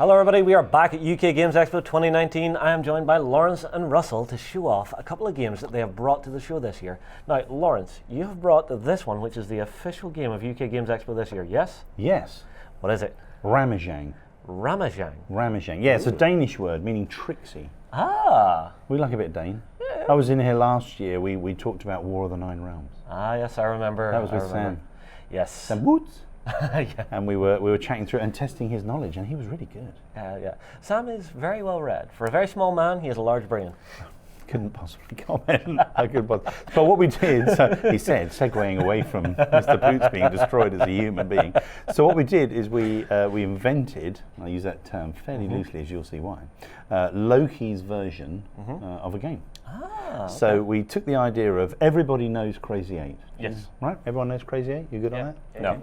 Hello everybody, we are back at UK Games Expo 2019. I am joined by Lawrence and Russell to show off a couple of games that they have brought to the show this year. Now, Lawrence, you have brought this one, which is the official game of UK Games Expo this year, yes? Yes. What is it? Ramajang. Ramajang? Ramajang. Yeah, it's a Danish word meaning tricksy. Ah! We like a bit of Dane. Yeah. I was in here last year, we talked about War of the Nine Realms. Ah, yes, I remember. That was with Sam. Yes. Sam Woods. Yeah. And we were chatting through it and testing his knowledge, and he was really good. Yeah. Sam is very well read. For a very small man, he has a large brain. Couldn't possibly comment. But what we did, so he said, segueing away from Mr. Boots being destroyed as a human being. So what we did is we invented, I use that term fairly loosely, as you'll see why, Loki's version of a game. Ah, okay. So we took the idea of everybody knows Crazy 8. Yes. Right? Everyone knows Crazy 8? You good on that? No.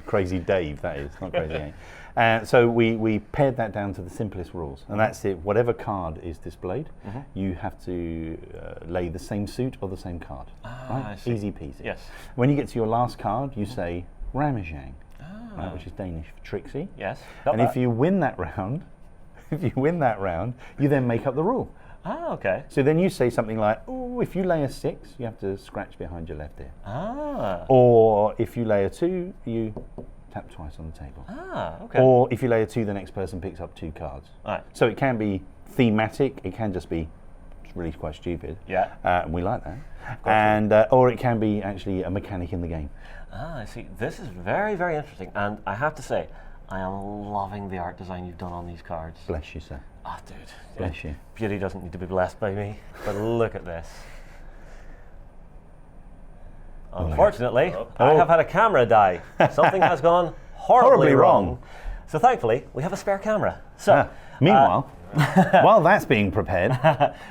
Crazy Dave, that is, not Crazy 8. So we pared that down to the simplest rules, and that's it. Whatever card is displayed, you have to lay the same suit or the same card. Right? Easy peasy. Yes. When you get to your last card, you say Ramajang, right, which is Danish for tricksy. Yes. And if you win that round, you then make up the rule. Ah, okay. So then you say something like, "Oh, if you lay a 6, you have to scratch behind your left ear." Ah. Or if you lay a 2, you tap twice on the table. Ah, okay. Or if you lay a 2, the next person picks up 2 cards. Right. So it can be thematic. It can just be really quite stupid. Yeah. And we like that. And or it can be actually a mechanic in the game. Ah, I see. This is very, very interesting. And I have to say, I am loving the art design you've done on these cards. Bless you, sir. Ah, dude. Bless you. Beauty doesn't need to be blessed by me. But look at this. Unfortunately, I have had a camera die. Something has gone horribly wrong. So thankfully, we have a spare camera. So, meanwhile, while that's being prepared,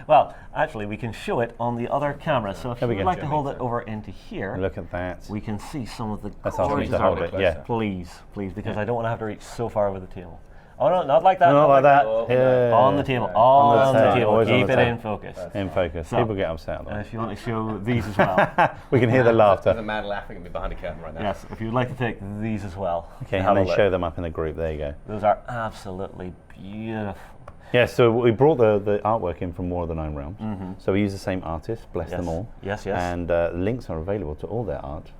well, actually, we can show it on the other camera. So if you would like to hold it over into here, look at that. we can see some of the That's asking me to hold it. Yeah. Please, because I don't want to have to reach so far over the table. Oh no, not like that. Not like that. Yeah. On the table. On the table. Always on Keep the it table. in focus. In focus. So, People get upset. And if you want to show these as well. We can hear the laughter. There's a man laughing at me behind the camera right now. Yes, if you'd like to take these as well. Okay, and then show them up in the group. There you go. Those are absolutely beautiful. Yeah, so we brought the artwork in from War of the Nine Realms. So we use the same artist, bless them all. Yes. And links are available to all their art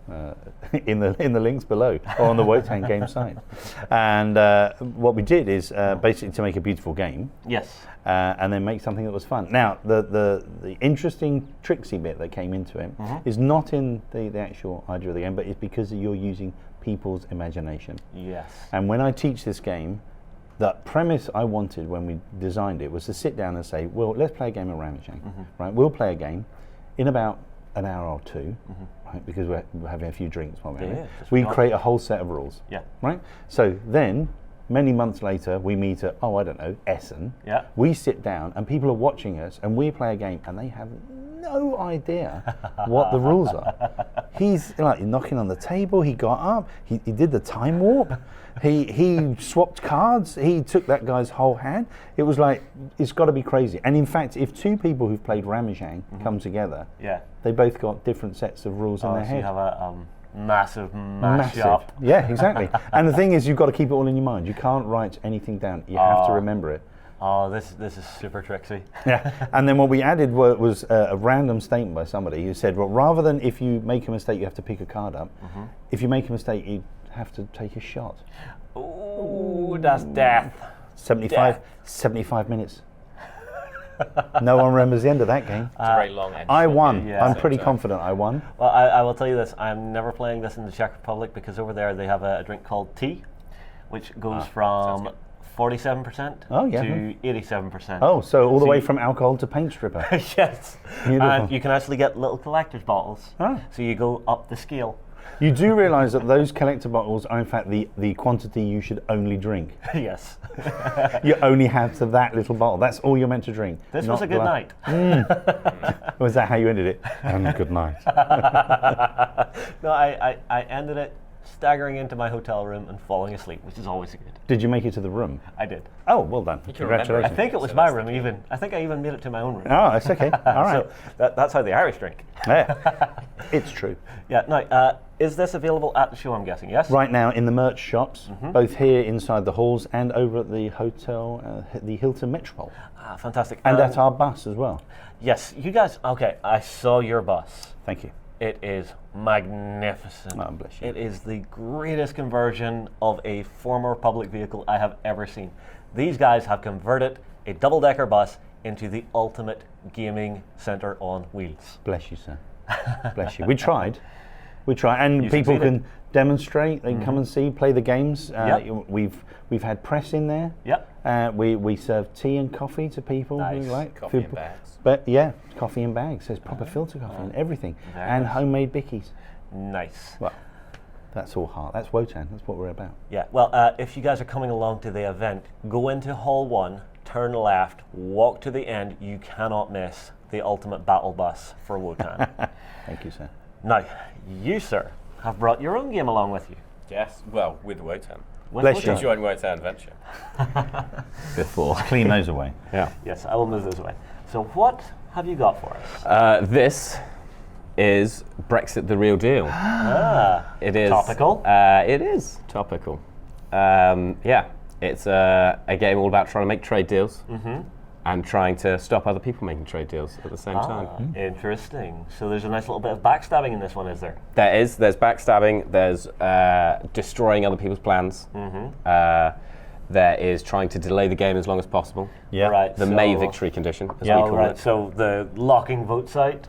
in the links below or on the Wotan game site. And what we did is basically to make a beautiful game. Yes. And then make something that was fun. Now, the interesting tricksy bit that came into it is not in the actual idea of the game, but it's because you're using people's imagination. Yes. And when I teach this game, the premise I wanted when we designed it was to sit down and say, well, let's play a game of Ramajang, right? We'll play a game in about an hour or two, right? Because we're having a few drinks while we're having it. We create a whole set of rules, right? So then, many months later, we meet at, I don't know, Essen. Yeah. We sit down and people are watching us and we play a game and they have no idea what the rules are. He's like knocking on the table, he got up, he did the time warp, he swapped cards, he took that guy's whole hand. It was like, it's got to be crazy. And in fact, if 2 people who've played Ramajang come together, they both got different sets of rules in their head. So you have a massive mash-up. Yeah, exactly. And the thing is, you've got to keep it all in your mind. You can't write anything down. You have to remember it. Oh, this is super tricksy. Yeah, and then what we added was a random statement by somebody who said, well, rather than if you make a mistake, you have to pick a card up. If you make a mistake, you have to take a shot. Ooh, that's death. 75 minutes. No one remembers the end of that game. It's a very long end. I won. Yeah. I'm pretty confident I won. Well, I will tell you this, I'm never playing this in the Czech Republic because over there they have a drink called tea, which goes from 47% to 87%. Oh, so all the way from alcohol to paint stripper. Yes. Beautiful. And you can actually get little collector's bottles. Oh. So you go up the scale. You do realise that those collector bottles are in fact the quantity you should only drink. Yes. You only have to that little bottle. That's all you're meant to drink. This was a good night. Was that how you ended it? And good night. No, I ended it staggering into my hotel room and falling asleep, which is always good. Did you make it to the room? I did. Oh, well done. Congratulations. I think it was my room even. I think I even made it to my own room. Oh, it's okay. All right. So that's how the Irish drink. Yeah. It's true. Yeah, now, Is this available at the show, I'm guessing, yes? Right now in the merch shops, both here inside the halls and over at the hotel, the Hilton Metropole. Ah, fantastic. And at our bus as well. Yes, you guys, okay, I saw your bus. Thank you. It is magnificent. Oh, bless you. It is the greatest conversion of a former public vehicle I have ever seen. These guys have converted a double-decker bus into the ultimate gaming centre on wheels. Bless you, sir. Bless you. We tried. And You people succeeded. can demonstrate. They can come and see, play the games. Yep. We've had press in there. Yep. We serve tea and coffee to people Nice. who like Coffee and bags. But yeah, coffee and bags. There's proper filter coffee and everything, Very and nice. homemade bickies. Nice. Well, that's all heart. That's Wotan. That's what we're about. Yeah, well, if you guys are coming along to the event, go into Hall 1, turn left, walk to the end. You cannot miss the ultimate battle bus for Wotan. Thank you, sir. Now, you, sir, have brought your own game along with you. Yes, well, with Wotan. With Bless Wotan. you. Join Wotan Adventure. Before clean those away. Yeah. Yes, I will move this way. So what have you got for us? This is Brexit the Real Deal. It is Topical. It is topical. Yeah, it's a game all about trying to make trade deals and trying to stop other people making trade deals at the same time. Interesting. So there's a nice little bit of backstabbing in this one, is there? There's backstabbing. There's destroying other people's plans. There is trying to delay the game as long as possible. Yeah. Right. The so, May victory condition, as Yeah, we call right. it. So the locking vote site.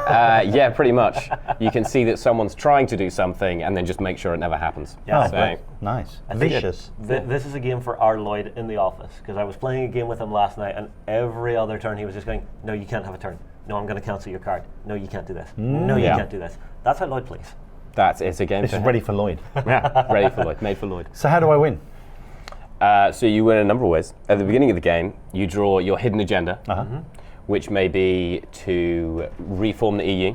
Yeah, pretty much. You can see that someone's trying to do something and then just make sure it never happens. Yeah. Oh, So- great. Nice. Vicious. This is a game for our Lloyd in the office, because I was playing a game with him last night, and every other turn he was just going, "No, you can't have a turn. No, I'm going to cancel your card. No, you can't do this. No, you Yeah. can't do this." That's how Lloyd plays. It's a game This for is him. ready for Lloyd. Yeah, ready for Lloyd, made for Lloyd. So how do I win? So you win a number of ways. At the beginning of the game, you draw your hidden agenda, which may be to reform the EU,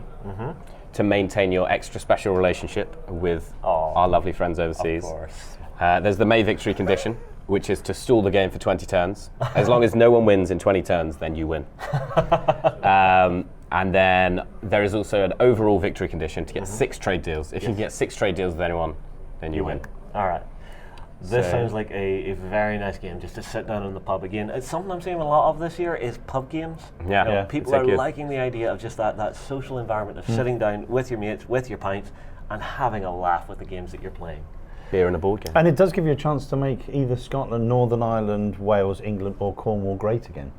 to maintain your extra special relationship with our lovely friends overseas. Of course. There's the May victory condition, which is to stall the game for 20 turns. As long as no one wins in 20 turns, then you win. And then there is also an overall victory condition to get 6 trade deals. If you can get 6 trade deals with anyone, then you win. All right. This So- sounds like a very nice game just to sit down in the pub again. It's something I'm seeing a lot of this year is pub games. Yeah. You know, Yeah, people it's are good. liking the idea of just that social environment of sitting down with your mates, with your pints, and having a laugh with the games that you're playing. Beer and a board game. And it does give you a chance to make either Scotland, Northern Ireland, Wales, England, or Cornwall great again.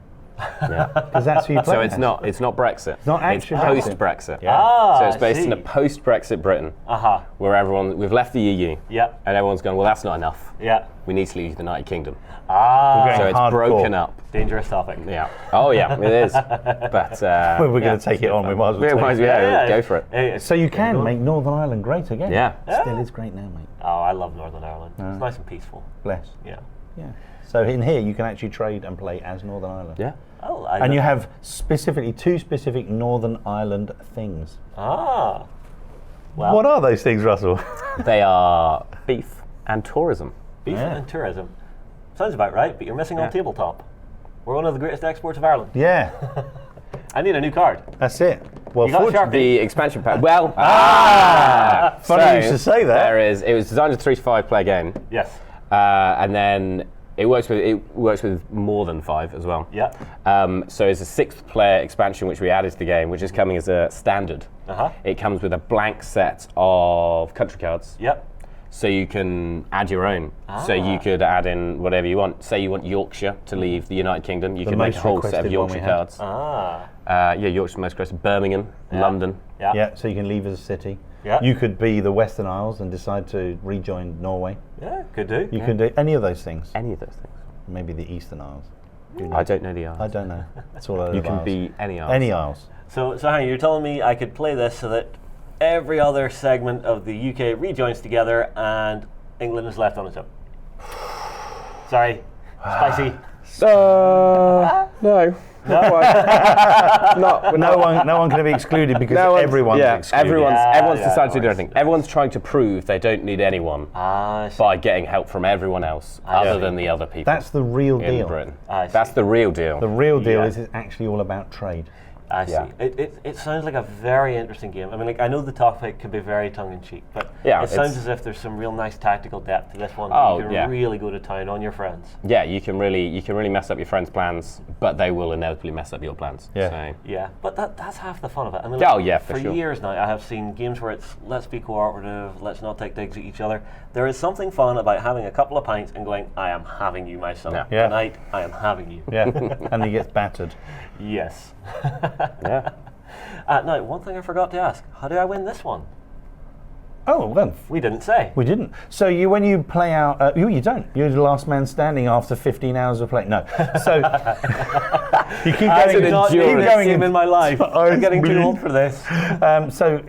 Yeah. Because that's who you play. So it's not Brexit. not It's actually post Brexit. Brexit. Yeah. So it's I based in a see. post Brexit Britain Aha. where we've left the EU Yeah. and everyone's gone, well, that's not enough. Yeah. We need to leave the United Kingdom. Ah. So it's hardcore. broken up. Dangerous topic. Yeah. Oh yeah, it is. But Well, we're going to take it on. We might as well. we might as take it. well, go for it. Hey, it's So you there can go. make Northern Ireland great again. Yeah. Still is great now, mate. Oh, I love Northern Ireland. It's nice and peaceful. Bless. Yeah. Yeah. So in here you can actually trade and play as Northern Ireland. Yeah. Oh, And you have specifically 2 specific Northern Ireland things. Ah. Well, What are those things, Russell? They are beef and tourism. beef Yeah. and tourism. Sounds about right, but you're missing on Yeah. tabletop. We're one of the greatest exports of Ireland. Yeah, I need a new card. that's it. Well, You got fortunately, The expansion pack. Well, funny you should say that. It was designed as a 3 to 5 player game, Yes. and then it works with more than 5 as well. Yeah. So it's a 6th player expansion which we added to the game, which is coming as a standard. Uh-huh. It comes with a blank set of country cards, Yep. so you can add your own. So you could add in whatever you want. Say you want Yorkshire to leave the United Kingdom, you can make a most whole set of requested one we Yorkshire had. cards. Ah. Yeah, Yorkshire's most requested. Birmingham, London. Yeah. Yeah, so you can leave as a city. Yeah. You could be the Western Isles and decide to rejoin Norway. Yeah, could do. You can do any of those things. Any of those things. Maybe the Eastern Isles. I don't know the I answer. don't know. That's all I know. You of can Isles. be any Isles. any Isles. So hang on, you're telling me I could play this so that every other segment of the UK rejoins together and England is left on its own. Sorry. Spicy. No. No one can be excluded because everyone's excluded. Everyone's Yeah, decided of to do course. everything. Everyone's trying to prove they don't need anyone Ah, by getting help from everyone else other than the other people That's the real in deal. Britain. I see. That's the real deal. The real deal Yeah. is it's actually all about trade. I see. Yeah. It sounds like a very interesting game. I mean, like I know the topic can be very tongue-in-cheek, but Yeah, it sounds as if there's some real nice tactical depth to this one. Oh, You can yeah. really go to town on your friends. Yeah, you can really mess up your friends' plans, but they will inevitably mess up your plans. Yeah. So. Yeah, but that's half the fun of it. I mean, Oh, yeah, for sure. years now, I have seen games where it's let's be cooperative, let's not take digs at each other. There is something fun about having a couple of pints and going, I am having you, my son. Yeah. Yeah. Tonight, I am having you. Yeah, and he gets battered. Yes. Yeah. Now, one thing I forgot to ask: how do I win this one? Oh, well, We didn't say. we didn't. So when you play out, you don't. You're the last man standing after 15 hours of play. No. So you keep That's going. an Not endurance. doing this going game in my life. I'm getting too old for this. So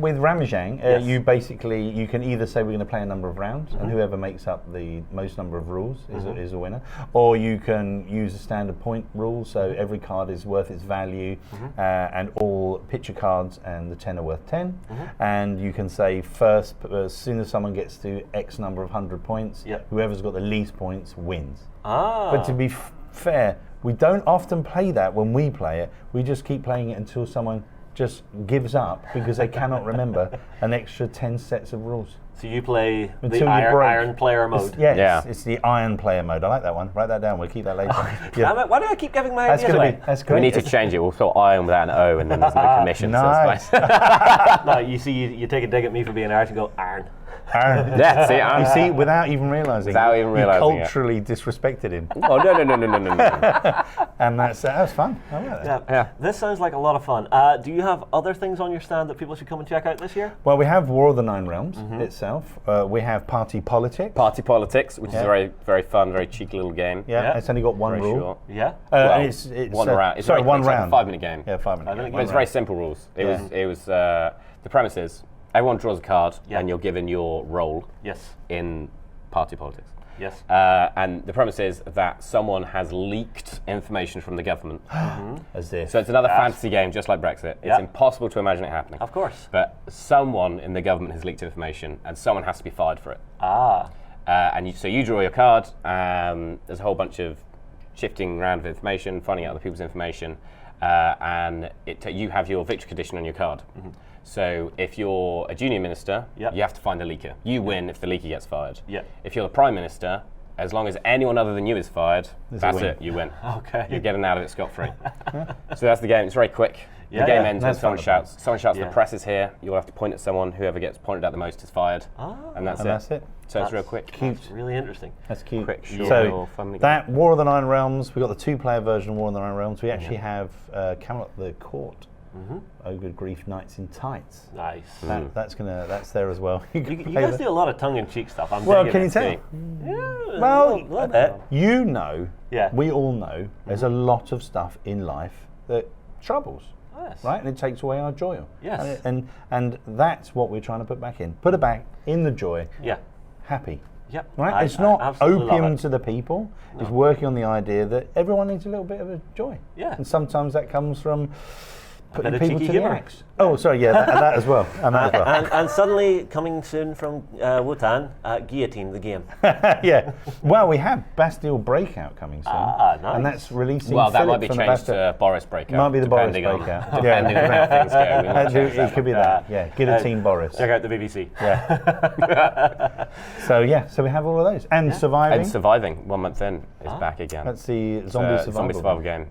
with Ramajang, Yes. you basically you can either say we're going to play a number of rounds, and whoever makes up the most number of rules is a winner, or you can use a standard point rule. So every card is worth its value, and all picture cards and the 10 are worth 10. And you can say first, as soon as someone gets to X number of 100 points, Yep. whoever's got the least points wins. Ah. But to be fair, we don't often play that when we play it. We just keep playing it until someone just gives up because they cannot remember an extra 10 sets of rules. So you play Until the you iron, break. iron player mode. Yeah. It's the iron player mode. I like that one. Write that down. We'll keep that later. Damn it, why do I keep giving my That's ideas going to away? be. That's great. We need to change it. We'll put iron without an O, and then there's no commission. Nice. So it's fine. No, you see, you take a dig at me for being Irish and go, iron. Iron. Yeah, see, iron. You see, without even realising, Without even realising you it. culturally disrespected him, Oh no. and that was fun. I like that. Yeah. Yeah. This sounds like a lot of fun. Do you have other things on your stand that people should come and check out this year? Well, we have War of the Nine Realms itself. We have Party Politics. Party politics, which is Yeah. a very fun, very cheeky little game. Yeah, Yeah. it's only got one Very rule. short. Yeah. Well, It's one round. It's sorry, very one quick, it's round. like a 5-minute game. Yeah, 5 minutes. 5-minute But game. it's very simple rules. It Yeah. was the premise is everyone draws a card Yeah. and you're given your role Yes. in party politics. Yes. And the premise is that someone has leaked information from the government. As if. So it's another Yes. fantasy game, just like Brexit. It's Yeah. impossible to imagine it happening. Of course. But someone in the government has leaked information, and someone has to be fired for it. Ah. So you draw your card. There's a whole bunch of shifting around of information, finding out other people's information, and you have your victory condition on your card. So if you're a junior minister, Yep. you have to find a leaker. You win if the leaker gets fired. Yeah. If you're the prime minister, as long as anyone other than you is fired, There's a that's win. it. You win. Okay. You're getting out of it scot-free. So that's the game. It's very quick. Yeah, the game yeah. ends when That's someone fun. shouts. Someone shouts, Yeah. "The press is here." You'll have to point at someone. Whoever gets pointed at the most is fired. And that's and it. that's it. So it's real That's quick. Cute. That's really interesting. That's cute. Quick, short, So little fun game. that War of the Nine Realms, we've got the 2-player version of War of the Nine Realms. We actually have Camelot the Court. Oh, good grief! Knights in Tights. Nice. That's there as well. You guys do a lot of tongue-in-cheek stuff. I'm Well, digging can you it. tell? Yeah, Well, a little bit. You know, Yeah. we all know, there's a lot of stuff in life that troubles, Yes. right? And it takes away our joy. Yes. And that's what we're trying to put back in. Put it back in the joy, Yeah. happy. Yep. Right? It's not absolutely love opium it. to the people. It's working on the idea that everyone needs a little bit of a joy. Yeah. And sometimes that comes from putting bit of people cheeky to the humour. axe. Oh, sorry, yeah, that as well. And that as well. And suddenly, coming soon from Wotan, Guillotine the game. Yeah. Well, we have Bastille Breakout coming soon. Ah, nice. And that's releasing Well, that Philip might be from the changed Bastille. to Boris Breakout. Might be the Boris depending on- Breakout. Depending on how things go. We might change that It could be one. that. Yeah. Guillotine Boris. Check out the BBC. Yeah. So we have all of those. And Surviving. And Surviving, 1 month in, is back again. That's the It's zombie a survival. zombie survival game.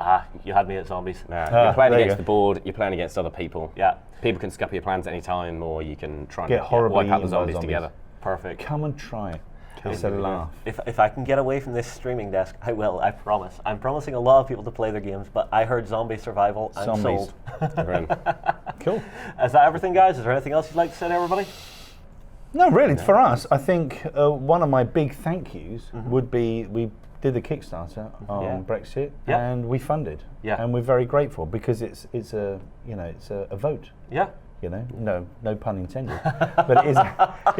You had me at zombies. You're playing there you against go. the board, you're playing against other people. Yeah. People can scupper your plans any time, or you can try and Get horribly wipe out the eaten by zombies zombies. together. Perfect. Come and try it. It's a laugh. If I can get away from this streaming desk, I will. I promise. I'm promising a lot of people to play their games, but I heard zombie survival. I'm Zombies. sold. We're in. Cool. Is that everything, guys? Is there anything else you'd like to say to everybody? No, really, for us, I think one of my big thank yous would be we did the Kickstarter on Yeah. Brexit, Yeah. and we funded. Yeah. And we're very grateful because it's a vote. Yeah. No pun intended, but it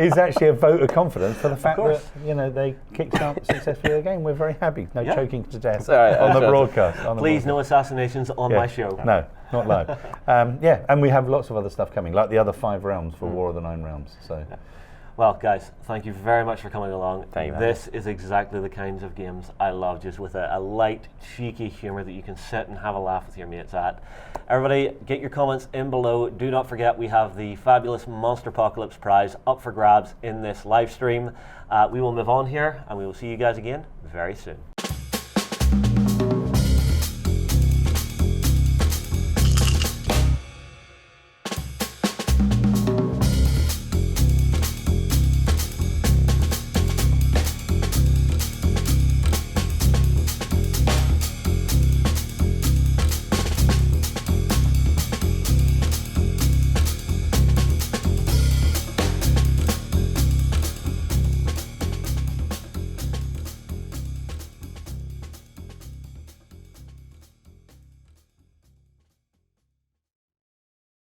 is actually a vote of confidence for the fact that course. they kickstart successfully again. We're very happy. No Yeah. choking to death Sorry, on the sure. broadcast. on the Please, broadcast. no assassinations on Yeah. my show. No, not live. And we have lots of other stuff coming, like the other 5 realms for War of the Nine Realms. So Well, guys, thank you very much for coming along. Thank you. This is exactly the kinds of games I love, just with a light, cheeky humour that you can sit and have a laugh with your mates at. Everybody, get your comments in below. Do not forget we have the fabulous Monster Apocalypse prize up for grabs in this live stream. We will move on here, and we will see you guys again very soon.